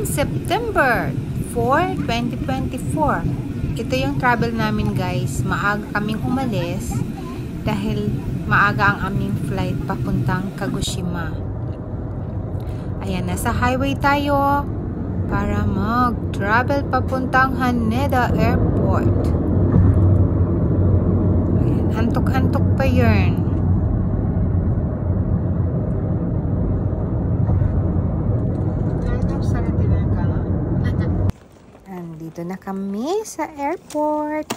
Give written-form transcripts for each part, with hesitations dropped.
September 4, 2024. Ito yung travel namin guys. Maaga kaming umalis dahil maaga ang aming flight papuntang Kagoshima. Ayan, nasa highway tayo para mag-travel papuntang Haneda Airport. Ayan, antok-antok pa yun. Dito na kami sa airport.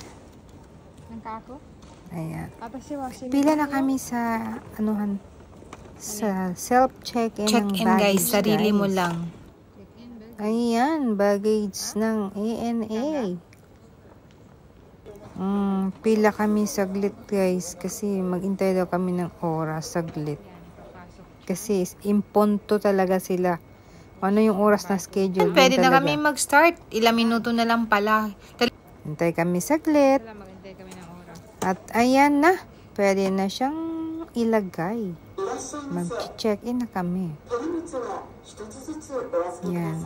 Ayan. Pila na kami sa anuhan sa self-check-in ng baggage, guys. Sarili mo lang. Ayan, baggage ng ANA. Pila kami saglit guys kasi maghintay daw kami ng oras saglit. Kasi impunto talaga sila. Ano yung oras na schedule? Pwede na kami mag-start. Ilang minuto na lang pala. Hintay kami saglit. At ayan na. Pwede na siyang ilagay. Mag-check-in na kami. Yan.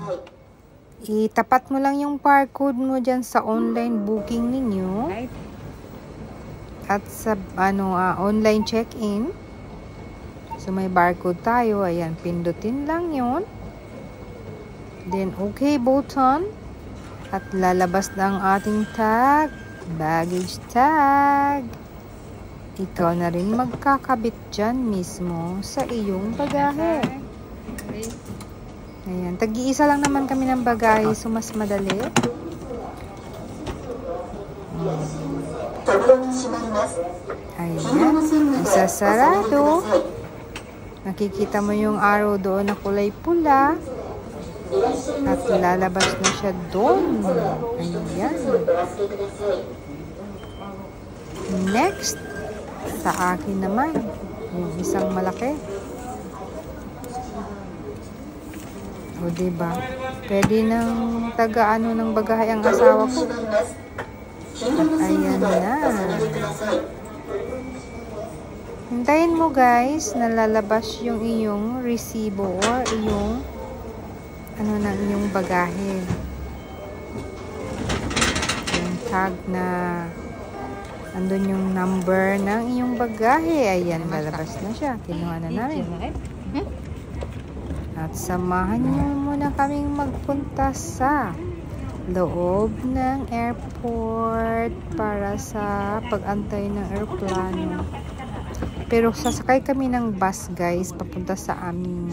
Itapat mo lang yung barcode mo dyan sa online booking ninyo. At sa online check-in. So may barcode tayo. Ayan. Pindutin lang yun. Then, okay button. At lalabas na ang ating tag. Baggage tag. Ikaw na rin magkakabit dyan mismo sa iyong bagahe. Ayan. Tag-iisa lang naman kami ng bagahe. So, mas madali. Ayan. Isasarado. Nakikita mo yung arrow doon na kulay pula. At lalabas na siya doon. Ayan. Next, sa akin naman, yung isang malaki. O, diba? Pwede nang taga-ano ng bagahe ang asawa ko. At ayan na. Hintayin mo guys, nalalabas yung iyong resibo or iyong ng inyong bagahe. Yung tag na andun yung number ng inyong bagahe. Ayan, lalabas na siya. Kinuha na namin. At samahan niyo muna kaming magpunta sa loob ng airport para sa pag-antay ng aeroplano. Pero sasakay kami ng bus guys papunta sa aming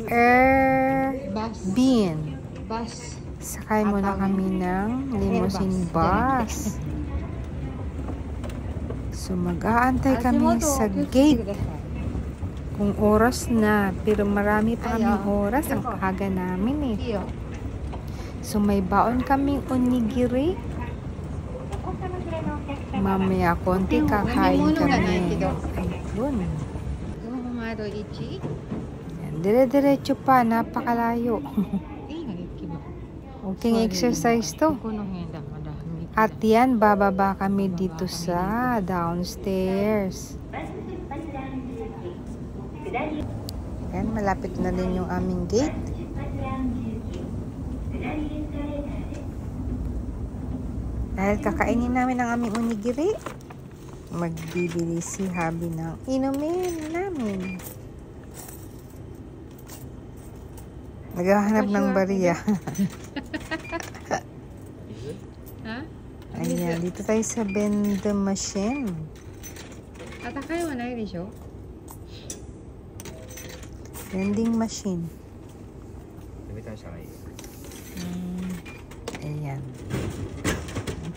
Airbnb. Sakay muna kami ng limousine bus. So mag-aantay kami sa gate kung oras na, pero marami pa kaming oras. Ang aga namin eh. So may baon kaming onigiri. Mamaya konti kakain kami. Ayun. Dire-diretso pa, napakalayo. Okay, exercise to. At yan, bababa kami dito sa downstairs. Yan, malapit na din yung aming gate. Dahil kakainin namin ang aming onigiri, magbibili si Habi ng inumin namin. Naghahanap ng bariya. Ayan, dito tayo sa vending machine. Vending machine. Ayan.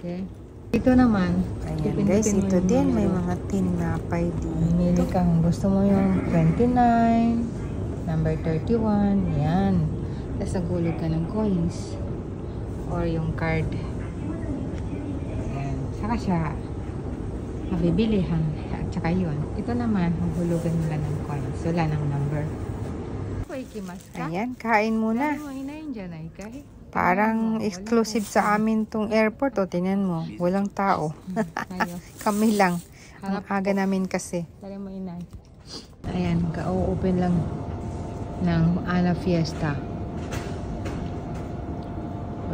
Okay. Ito naman. Ayan guys, ito din. May mga tinapay din. Mili kang gusto mo yung 29. Number 31, yan. Tapos nagulog ka ng coins or yung card. Yan. Saka siya mabibilihan. At saka yun. Ito naman, maghulugan nila ng coins. Wala ng number. Ayan, kain muna. Parang exclusive sa amin tong airport. O, tinan mo. Walang tao. Kami lang. Ang aga namin kasi. Ayan, ka-open lang ng Ana Fiesta.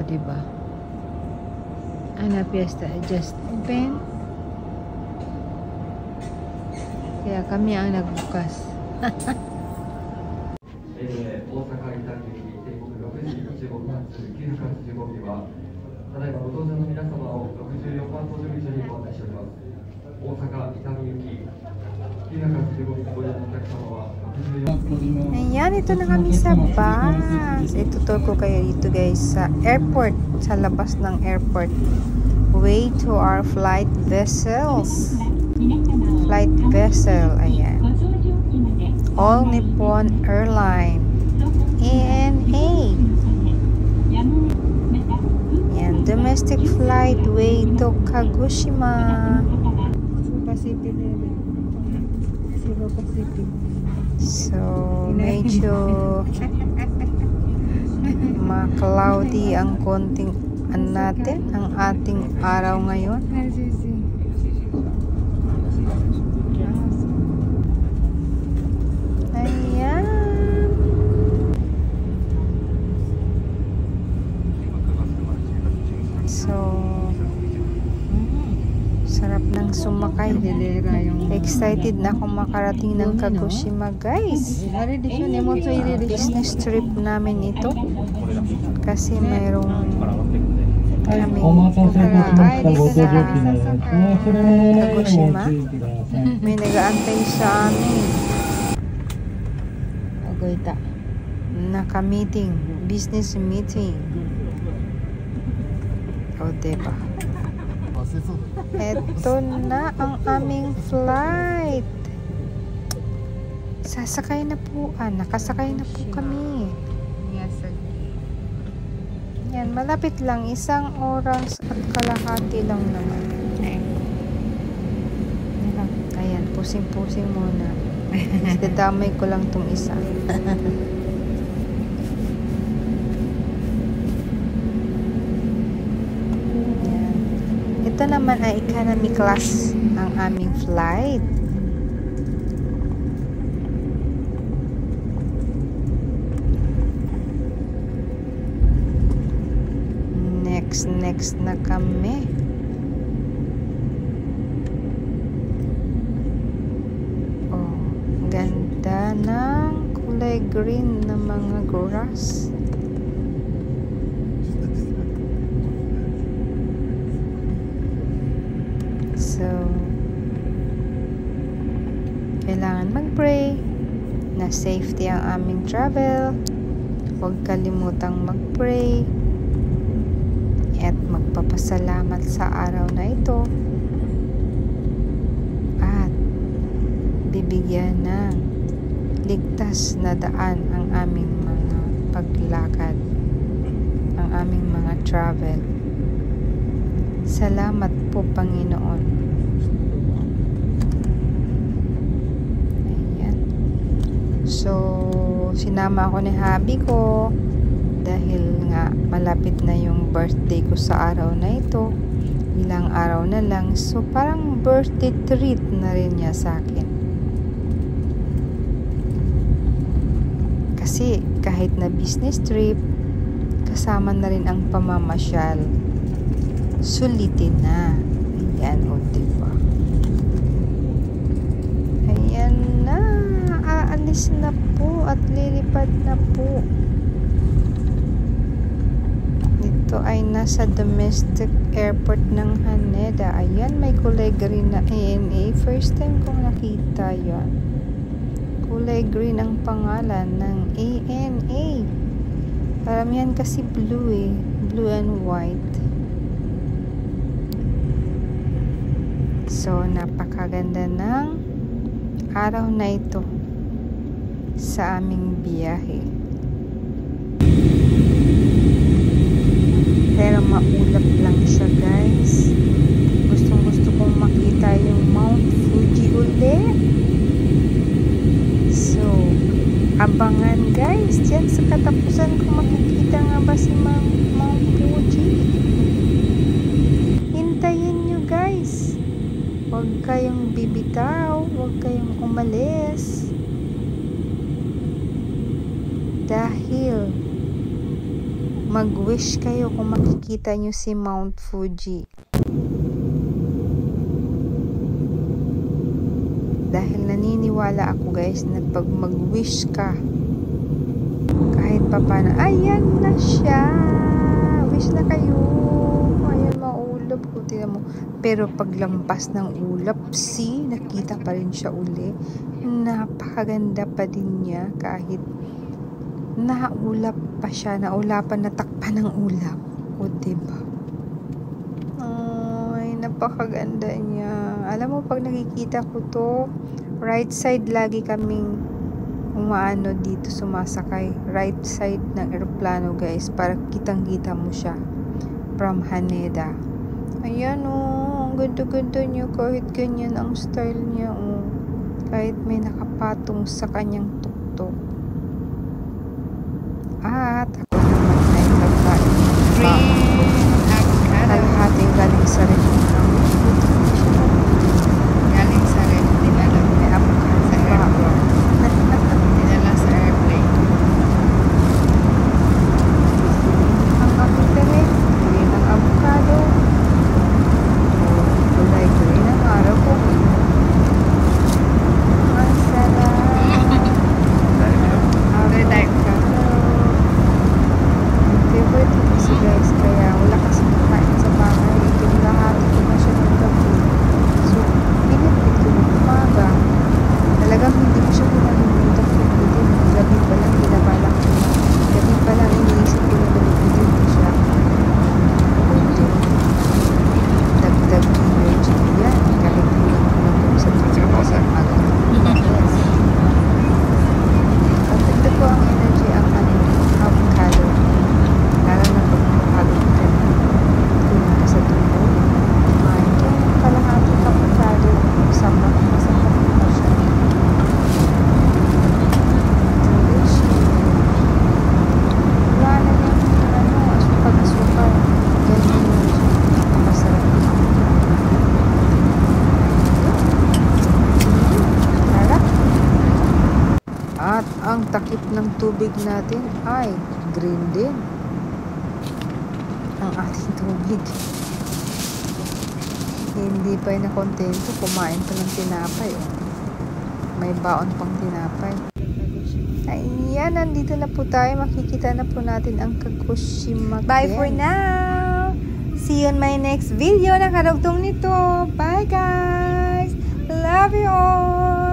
diba? Ana Fiesta just open. Kaya kami ang nagbukas. 大阪伊丹行き定刻6時15分発985便はただいまご搭乗の皆様を64番搭乗口にご案内しております。大阪伊丹行き985便ご利用のお客様は64 Ayan, ito na kami sa bus. Itutur ko kayo dito guys sa airport, sa labas ng airport. Way to our flight vessels. Flight vessel, ayan. All Nippon Airline. ANA. Yan, domestic flight way to Kagoshima. So, medyo ma-cloudy ang konting natin, ang ating araw ngayon. Ayan. So, sarap ng sumakay. Excited na akong makarating ng Kagoshima, guys. Business trip namin ito. Kasi mayroong kami sa Kagoshima. May nag-aantay sa amin. Naka-meeting. Business meeting. O, diba? Eto na ang aming flight. Sasakay na po. Nakasakay na po kami. Yan, malapit lang. 1 oras at kalahati lang naman. Ayan, pusing-pusing muna. Dadamay ko lang tong isa. Ito naman ay economy class ang aming flight. Next na kami. Oh, ganda ng kulay green na mga grass. So, kailangan mag-pray na safety ang aming travel. Huwag kalimutang mag-pray at magpapasalamat sa araw na ito. At bibigyan ng ligtas na daan ang aming mga paglakad, ang aming mga travel. Salamat po, Panginoon. Ayan. So, sinama ako ni hubby ko dahil nga malapit na yung birthday ko sa araw na ito. Ilang araw na lang. So, parang birthday treat na rin niya sa akin. Kasi kahit na business trip, kasama na rin ang pamamasyal. Sulitin na. Ayan, o, diba? Ayan na. Aalis na po at lilipad na po. Ito ay nasa domestic airport ng Haneda. Ayan, may kulay green na ANA. First time kong nakita yan. Kulay green ang pangalan ng ANA. Karamihan kasi blue eh. Blue and white. So, napakaganda ng araw na ito sa aming biyahe. Pero maulap lang siya, guys. Gustong-gusto kong makita yung Mount Fuji ulit. So, abangan, guys. Diyan sa katapusan kung makikita nga ba si Mount Fuji. Hintayin nyo, guys. Huwag kayong bibitaw. Huwag kayong umalis. Dahil mag-wish kayo kung makikita nyo si Mount Fuji. Dahil naniniwala ako guys na pag mag-wish ka, kahit pa paano, ayan na siya! Wish na kayo! Ayan, maulap ko, tingnan mo. Pero paglampas ng ulap, nakita pa rin siya uli. Napakaganda pa din niya kahit naulap pa siya, natakpan ng ulap. O, diba? Ay, napakaganda niya. Alam mo, pag nakikita ko to, right side lagi kaming umaano dito, sumasakay. Right side ng eroplano, guys, para kitang-kita mo siya from Haneda. Ayan, ang ganda-ganda niya, kahit ganyan ang style niya, kahit may nakapatong sa kanyang tuktok. At ako naman ay nagkain kalahati galing sa rin. Galing sa rin, dinala May avocado sa airport. Dinala sa airplane. ang apitele, green ang avocado. Kulay green ang araw ko. Ang sarap. Avocado. Favorite ko kasi guys, kaya wala kasi kakain sa bahay. Lahat ko na siya ng gabi. So, pinipit ko ng umaga. Talagang hindi ko siya pinanimutak pinipit. Gabi pa lang, binabalak ko na. Gabi pa lang, iniisip ko na pinipit ko siya. Dagdag energy yan. Kahit hindi ko na sa trabaho sa umaga. Yes. Pagdagdag ko ang energy ang avocado. Lalo na pagpapagod ka na. Kulang ka sa tubo. Kumain ka ng kalahati ng avocado. Masarap pa siya. Delicious. Wala na yung pag-asukal. Ganyan yung napakasarap. Sarap. At ang takip ng tubig natin ay green din. Ang ating tubig. Hindi pa na kontento, kumain pa ng tinapay. May baon pang tinapay. Ayan, nandito na po tayo. Makikita na po natin ang Kagoshima. Bye for now! See you on my next video na karugtong nito. Bye guys! Love you all!